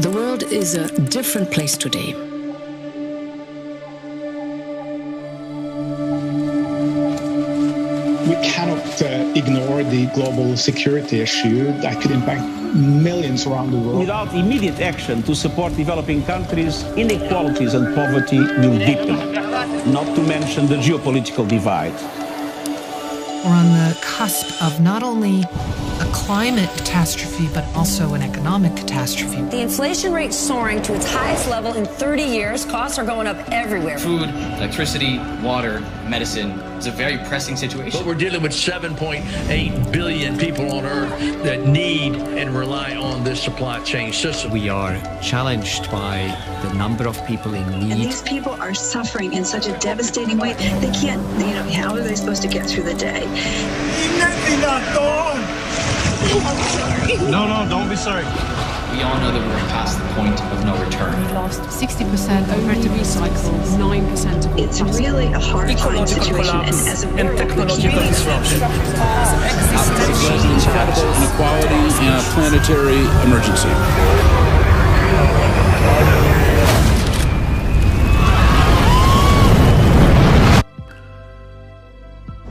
The world is a different place today. We cannot ignore the global security issue that could impact millions around the world. Without immediate action to support developing countries, inequalities and poverty will deepen, not to mention the geopolitical divide. We're on the cusp of not only a climate catastrophe, but also an economic catastrophe. The inflation rate soaring to its highest level in 30 years. Costs are going up everywhere. Food, electricity, water, medicine. It's a very pressing situation. But we're dealing with 7.8 billion people on Earth that need and rely on this supply chain system. We are challenged by the number of people in need. And these people are suffering in such a devastating way. They can't, how are they supposed to get through the day? No, don't be sorry. We all know that we're past the point of no return. We lost 60% compared to recycles, 9% of It's really a horrifying situation, and as a and technological disruption. Incredible inequality and a planetary emergency.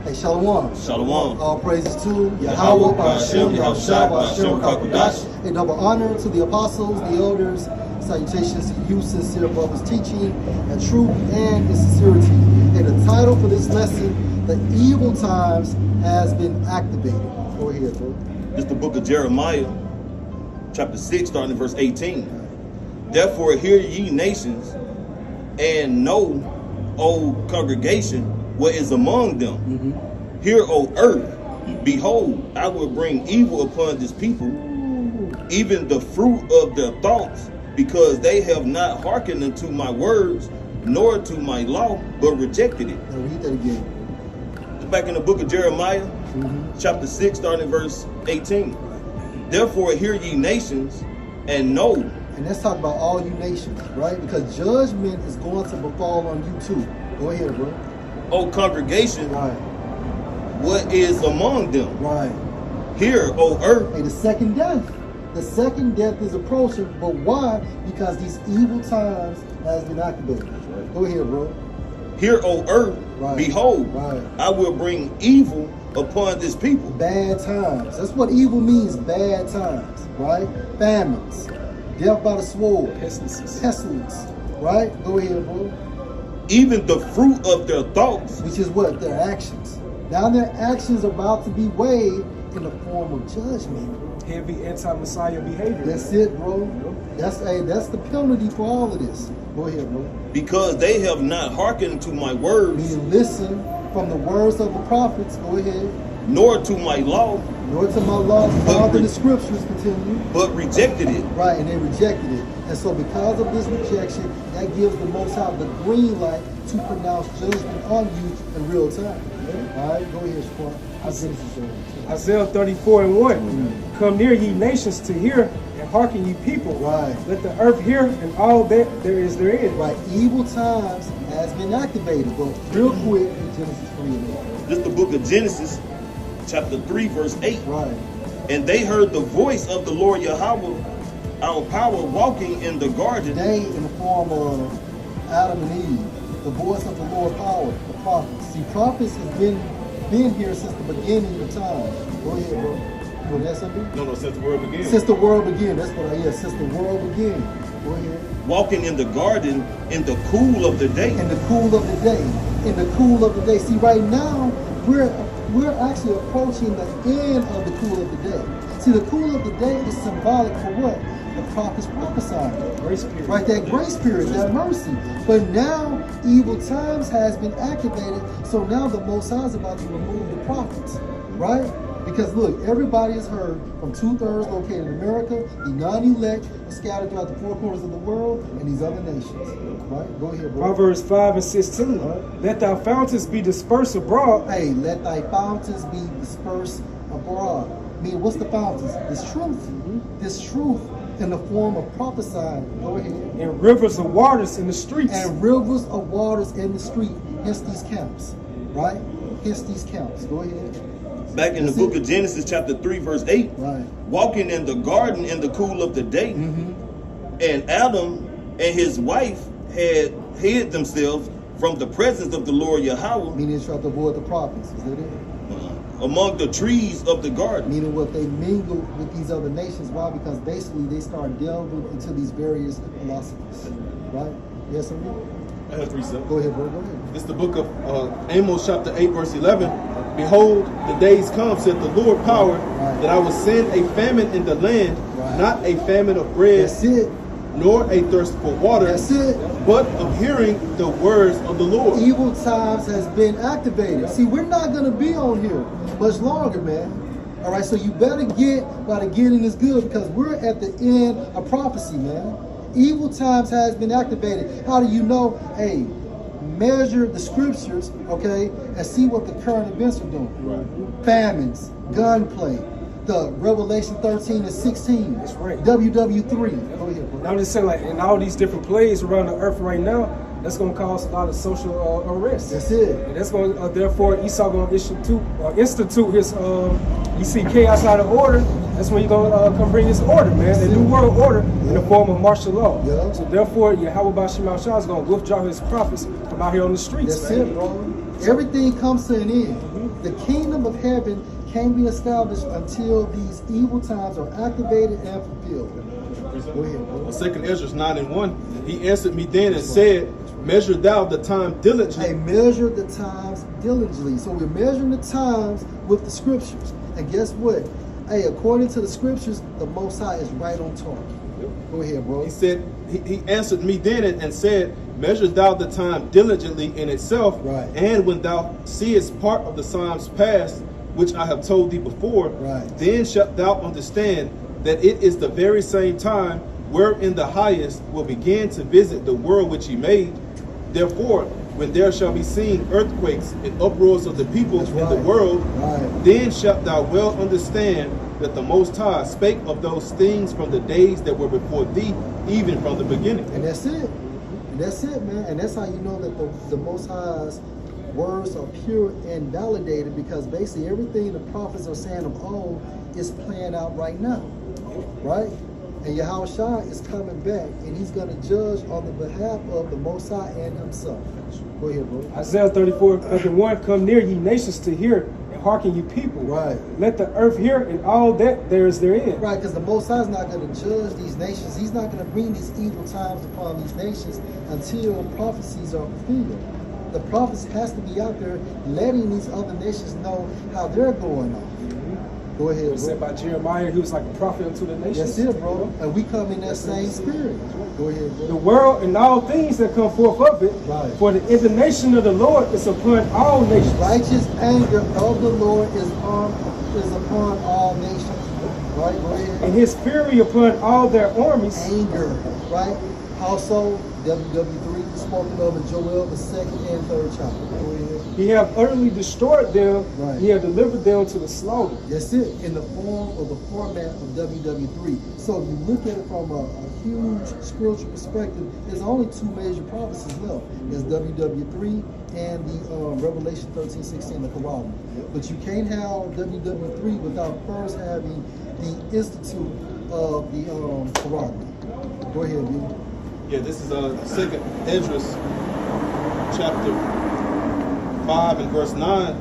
Hey, Shalom. Shalom. All praises to Yahweh, Ba'ashem, Yahushua, Ba'ashem, Kakudash. A double honor to the apostles, the elders. Salutations to you, sincere brothers, teaching and truth and in sincerity. And the title for this lesson, The Evil Times Has Been Activated. Go ahead, bro. It's the book of Jeremiah, chapter 6, starting in verse 18. Therefore hear ye nations, and know, O congregation, what is among them. Hear, O earth, behold, I will bring evil upon this people, even the fruit of their thoughts, because they have not hearkened unto my words, nor to my law, but rejected it. Now read that again. Back in the book of Jeremiah, chapter 6, starting in verse 18. Therefore hear ye nations, and know. And let's talk about all you nations, right? Because judgment is going to befall on you too. Go ahead, bro. O congregation, right, what is among them? Right. Hear, O earth. Hey, the second death. The second death is approaching, but why? Because these evil times has been activated. Right. Go ahead, bro. Hear, O earth, right, behold, right, I will bring evil upon this people. Bad times. That's what evil means, bad times, right? Famines, death by the sword, pestilence, right? Go ahead, bro. Even the fruit of their thoughts. Which is what? Their actions. Now their actions are about to be weighed in the form of judgment. Heavy anti-Messiah behavior. That's it, bro. That's the penalty for all of this. Go ahead, bro. Because they have not hearkened to my words. Meaning listen from the words of the prophets. Go ahead. Nor to my law. Nor to my law. Found in the scriptures, continue. But rejected it. Right, and they rejected it. And so because of this rejection, that gives the Most High the green light to pronounce judgment on you in real time. All right, go ahead, Shaquan. Isaiah 34:1. Come near, ye nations, to hear, and hearken, ye people. Right. Let the earth hear, and all that there is therein. Right. Evil times has been activated. But real quick, in Genesis 3 and 8. This is the book of Genesis, chapter 3, verse 8. Right. And they heard the voice of the Lord Yahweh, our power, walking in the garden. They, in the form of Adam and Eve, the voice of the Lord power, the prophets. See, prophets has been here since the beginning of time. Go ahead, bro. You want to add something? No, since the world began. Since the world began. That's what I hear. Since the world began. Go ahead. Walking in the garden in the cool of the day. In the cool of the day. In the cool of the day. See, right now, we're actually approaching the end of the cool of the day. See, the cool of the day is symbolic for what? The prophets prophesying. Grace period. Right, that grace period, that mercy. But now, evil times has been activated, so now the Most High is about to remove the prophets, right? Because look, everybody has heard from 2/3 located in America, the non-elect are scattered throughout the four corners of the world, and these other nations, right? Go ahead, bro. Proverbs 5 and 16. Right. Let thy fountains be dispersed abroad. Hey, let thy fountains be dispersed abroad. I mean, what's the fountains? This truth. This truth in the form of prophesying. Go ahead. And rivers of waters in the streets. And rivers of waters in the street. Hence these camps, right? Hence these camps. Go ahead. Back in the book of Genesis, chapter 3, verse 8. Right. Walking in the garden in the cool of the day. And Adam and his wife had hid themselves from the presence of the Lord Yahweh. Meaning they tried to avoid the prophets, is that it? Among the trees of the garden. Meaning what they mingled with these other nations. Why? Because basically they started delving into these various philosophies. Right? Yes, sir? I have 3 cents. Go ahead, bro. Go ahead. It's the book of Amos chapter 8 verse 11. Behold, the days come, said the Lord power, that I will send a famine in the land, not a famine of bread, that's it, nor a thirst for water, that's it, but of hearing the words of the Lord. Evil times has been activated. See, we're not going to be on here much longer, man. All right, so you better get while the getting is good, because we're at the end of prophecy, man. Evil times has been activated. How do you know? Hey, measure the scriptures, okay, and see what the current events are doing. Right. Famines, gunplay, the Revelation 13 and 16. That's right. WW3. Go ahead, bro. I'm just saying, like, in all these different plays around the earth right now, that's going to cause a lot of social unrest. That's it. And that's going to, therefore, Esau going to institute his, you see chaos out of order. That's when you're going to come bring this order, man. The new world order in the form of martial law. Yeah. So therefore, Yahweh Bashim Al-Shah is going to withdraw his prophets from out here on the streets, that's man. It, bro. Everything comes to an end. The kingdom of heaven can't be established until these evil times are activated and fulfilled. Go ahead, bro. Well, 2 Ezra 9 and 1, he answered me then and said, measure thou the time diligently. Hey, measure the times diligently. So we're measuring the times with the scriptures. And guess what? Hey, according to the scriptures, the Most High is right on target. Yep. Go ahead, bro. He said, he answered me then and said, measure thou the time diligently in itself, right. And when thou seest part of the signs past, which I have told thee before, right. Then shalt thou understand that it is the very same time wherein the highest will begin to visit the world which he made. Therefore, when there shall be seen earthquakes and uproars of the people in the world, then shalt thou well understand that the Most High spake of those things from the days that were before thee, even from the beginning. And that's it. And that's it, man. And that's how you know that the Most High's words are pure and validated, because basically everything the prophets are saying of old is playing out right now, right? And Yahweh Shah is coming back, and he's going to judge on the behalf of the Most High and himself. Go ahead, bro. Isaiah 34:1, come near ye nations to hear, and hearken ye people. Right. Let the earth hear, and all that there is therein. Right, because the Most High is not going to judge these nations. He's not going to bring these evil times upon these nations until prophecies are fulfilled. The prophets has to be out there letting these other nations know how they're going on. Go ahead, bro. Said by Jeremiah, he was like a prophet unto the nations. That's it, bro. And we come in that same spirit. Go ahead, bro. The world and all things that come forth of it. Right. For the indignation of the Lord is upon all nations. Righteous anger of the Lord is upon all nations. Right, go ahead. And his fury upon all their armies. Anger, right? Also, WW3 spoken of in Joel, the 2nd and 3rd chapter. Go ahead. He have utterly destroyed them. Right. He have delivered them to the slaughter. That's it, in the form of the format of WW3. So if you look at it from a huge spiritual perspective, there's only two major prophecies left. There's WW3 and the Revelation 13:16, the Quran. But you can't have WW3 without first having the institute of the Quran. Go ahead, dude. Yeah, this is 2 Ezra chapter 5 and verse 9.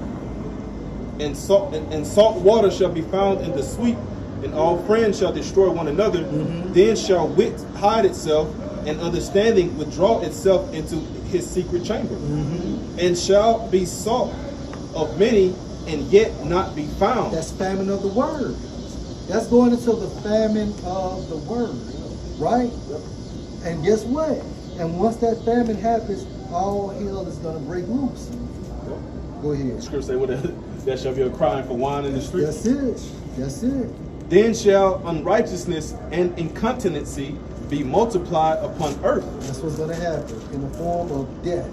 And salt water shall be found in the sweet, and all friends shall destroy one another. Then shall wit hide itself, and understanding withdraw itself into his secret chamber. And shall be sought of many, and yet not be found. That's famine of the word. That's going into the famine of the word, right? And guess what? And once that famine happens, all hell is going to break loose. Go ahead. The scripture say, there shall be a crying for wine in the street. That's it. That's it. Then shall unrighteousness and incontinency be multiplied upon earth. That's what's going to happen in the form of death.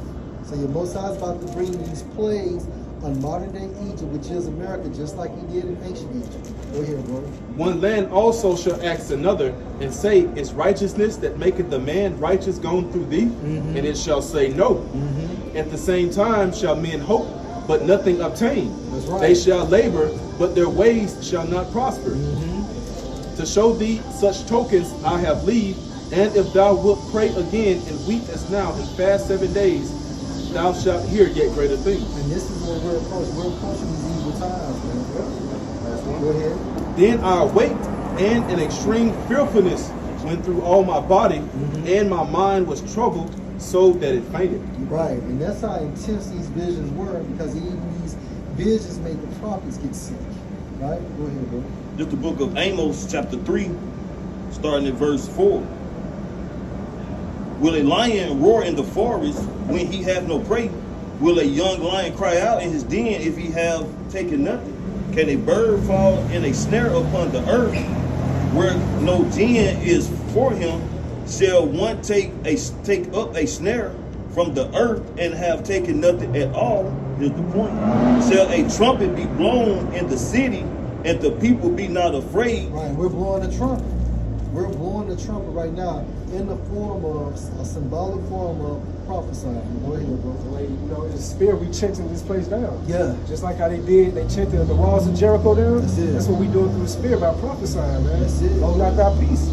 So your Most High is about to bring these plagues on modern day Egypt, which is America, just like he did in ancient Egypt. Go ahead, bro. One land also shall ask another, and say, is righteousness that maketh the man righteous gone through thee? And it shall say, no. At the same time shall men hope, but nothing obtain. That's right. They shall labor, but their ways shall not prosper. To show thee such tokens I have leave, And if thou wilt pray again and weep as now and fast 7 days, thou shalt hear yet greater things. And this is what we're approaching. We're approaching these evil times, man. Go ahead. Then I awaked, and an extreme fearfulness went through all my body, and my mind was troubled, so that it fainted. Right, and that's how intense these visions were, because even these visions made the prophets get sick. Right? Go ahead, bro. Just the book of Amos, chapter 3, starting at verse 4. Will a lion roar in the forest when he have no prey? Will a young lion cry out in his den if he have taken nothing? Can a bird fall in a snare upon the earth where no den is for him? Shall one take up a snare from the earth and have taken nothing at all? Here's the point. Shall a trumpet be blown in the city and the people be not afraid? Right, we're blowing the trumpet. We're blowing the trumpet right now in the form of a symbolic form of prophesying. Go ahead, bro. Like, you know, in the spirit, we chanting this place down. Yeah. Just like how they chanted the walls of Jericho down. That's it. That's what we doing through the spirit by prophesying, man. That's it. Oh, not our peace.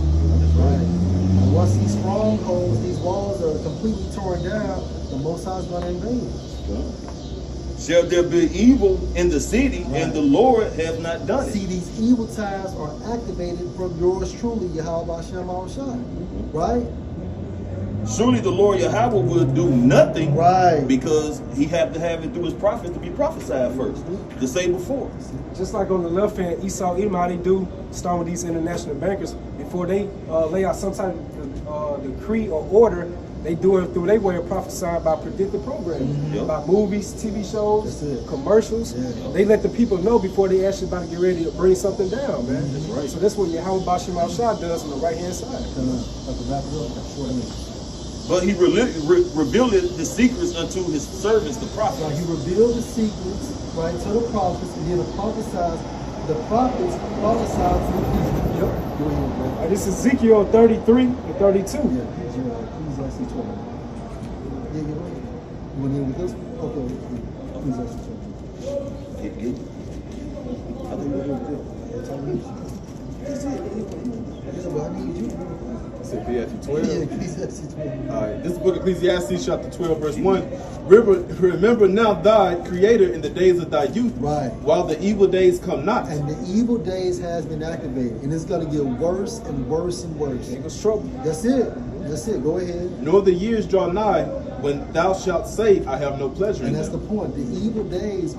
Right. And once these strongholds, these walls are completely torn down, the Most High is going to invade. Shall there be evil in the city, and the Lord have not done it? See, these evil times are activated from yours truly, Yahweh Hashem Shai. Right? Surely the Lord Yahweh will do nothing, right? Because he had to have it through his prophets to be prophesied first, to say before. Just like on the left hand, Esau, Edom, how they do, start with these international bankers, before they lay out some type of decree or order, they do it through their way of prophesying by predictive programming, by movies, TV shows, commercials. They let the people know before they actually about to get ready to bring something down, man. That's right. So that's what Yahweh Bashim Al-Shah does on the right-hand side. But he revealed the secrets unto his servants, the prophets. Right, he revealed the secrets, right, to the prophets, and then the prophets prophesied to the people. Yep. Go ahead, bro. This is Ezekiel 33 and 32. Yeah, Ecclesiastes 12. Yeah, you want to end with this? Okay. Ecclesiastes 12. I think we're good. Yeah, but I need you. Ecclesiastes 12. Yeah, Ecclesiastes 12. All right, this is the book of Ecclesiastes, chapter 12, verse 1. Remember now thy creator in the days of thy youth, right, while the evil days come not. And the evil days has been activated, and it's going to get worse and worse and worse. Niggas trouble. That's it. That's it. Go ahead. Nor the years draw nigh when thou shalt say, I have no pleasure in them. And that's the point. The evil days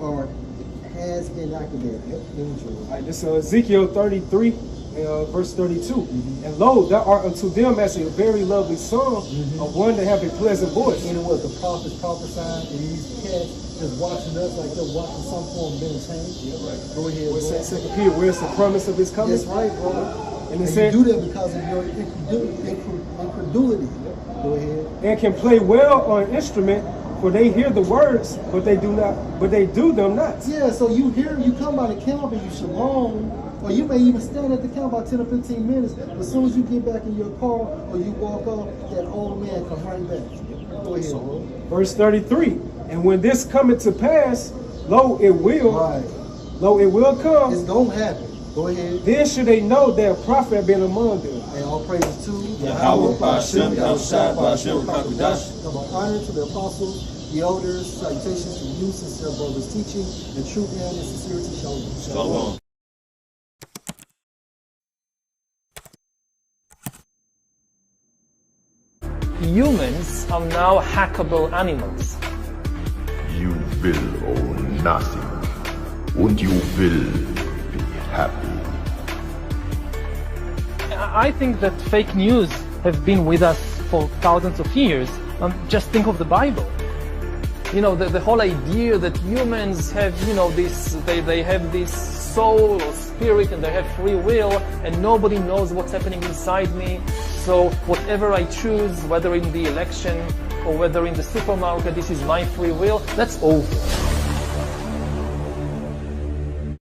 has been activated. All right, this is Ezekiel 33. Verse 32, and lo, thou art unto them as a very lovely song of one that have a pleasant voice. You know what? The prophets prophesying, and these cats just watching us like they're watching some form of entertainment. Yeah, right. Go ahead. What's that second Peter? Where's the promise of his coming? That's right, bro. And you do that because of your incredulity. Go ahead. And can play well on an instrument, for they hear the words, but they do them not. Yeah, so you come by the camp and you shalom. Or you may even stand at the camp about 10 or 15 minutes. But as soon as you get back in your car or you walk off, that old man comes right back. Go ahead, bro. Verse 33. And when this cometh to pass, lo, it will. Right. Lo, it will come. It's going to happen. Go ahead. Then should they know that a prophet had been among them. And all praises to Yahweh, Ba'ashem, Yahushua, Ba'ashem, Kakudash. Come on, honor to the apostles, the elders, salutations to you, sincere brothers teaching, the truth and the sincerity. Shalom. Shalom. Humans are now hackable animals. You will own nothing, and you will be happy. I think that fake news have been with us for thousands of years. Just think of the Bible. You know, the whole idea that humans have, they have this soul or spirit and they have free will and nobody knows what's happening inside me. So whatever I choose, whether in the election or whether in the supermarket, this is my free will, that's over.